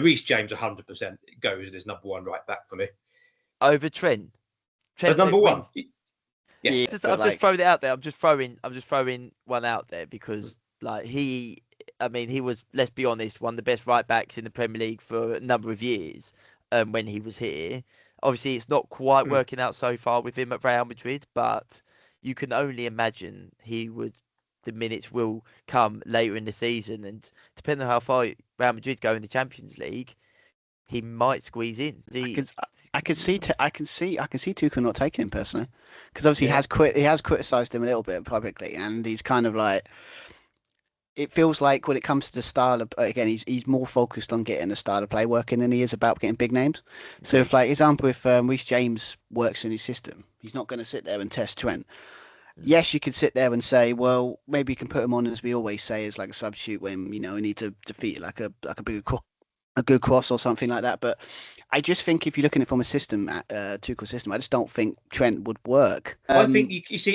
Reece James 100% goes as number one right back for me. Over Trent. As number one. Yes. Just throwing it out there. I'm just throwing one out there because he was, let's be honest, one of the best right backs in the Premier League for a number of years when he was here. Obviously, it's not quite working out so far with him at Real Madrid, but you can only imagine the minutes will come later in the season, and depending on how far Real Madrid go in the Champions League, he might squeeze in. I can see Tuchel not taking him personally, because obviously he has criticised him a little bit publicly, and he's kind of like, it feels like when it comes to the style of, again, he's more focused on getting the style of play working than he is about getting big names. So if, like, example, if Reece James works in his system, he's not going to sit there and test Trent. Yes, you could sit there and say, well, maybe you can put him on, as we always say, as like a substitute when, you need to defeat like a good cross or something like that. But I just think if you're looking at it from a system, Tuchel system, I just don't think Trent would work. I think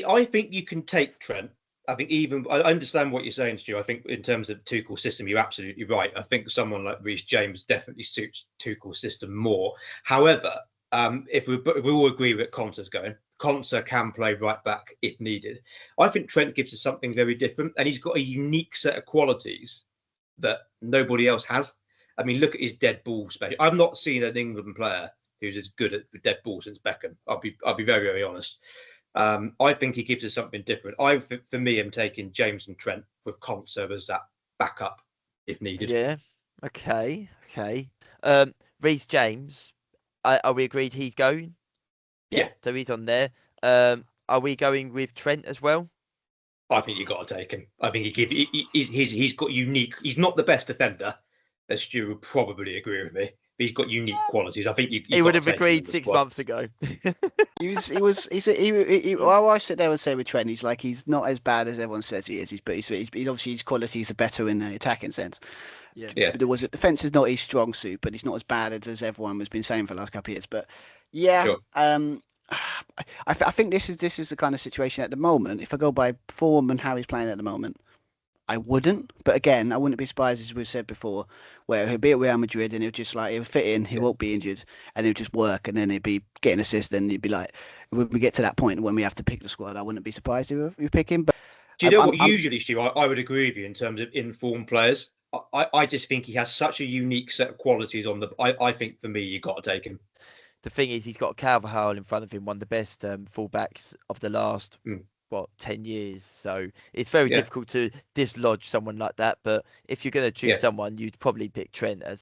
I think you can take Trent. I think I understand what you're saying, Stu. I think in terms of Tuchel's system, you're absolutely right. I think someone like Reece James definitely suits Tuchel's system more. However, if we all agree that Konsa's going, Konsa can play right back if needed. I think Trent gives us something very different, and he's got a unique set of qualities that nobody else has. I mean, look at his dead ball special. I've not seen an England player who's as good at dead ball since Beckham. I'll be very, very honest. I think he gives us something different. For me, I'm taking James and Trent with Konsa as that backup if needed. Yeah. Okay. Reece James, are we agreed he's going? Yeah. So he's on there. Are we going with Trent as well? I think you got to take him. I think he's got unique. He's not the best defender, as Stu would probably agree with me. But he's got unique qualities. I think he would have agreed 6 months ago. While I sit there and say with Trent, he's not as bad as everyone says he is. But he's obviously his qualities are better in the attacking sense. Yeah. But defense is not his strong suit, but he's not as bad as everyone has been saying for the last couple of years. But yeah, sure. I think this is the kind of situation at the moment. If I go by form and how he's playing at the moment, I wouldn't. But again, I wouldn't be surprised, as we've said before, where he'll be at Real Madrid and he'll fit in, he won't be injured, and he'll just work, and then he'll be getting assists, and he'd be like, when we get to that point when we have to pick the squad, I wouldn't be surprised if you pick him. But do you know what? Usually, Stu, I would agree with you in terms of informed players. I just think he has such a unique set of qualities I think for me, you got to take him. The thing is, he's got Carvajal in front of him, one of the best fullbacks of the last 10 years. So it's very difficult to dislodge someone like that. But if you're going to choose someone, you'd probably pick Trent as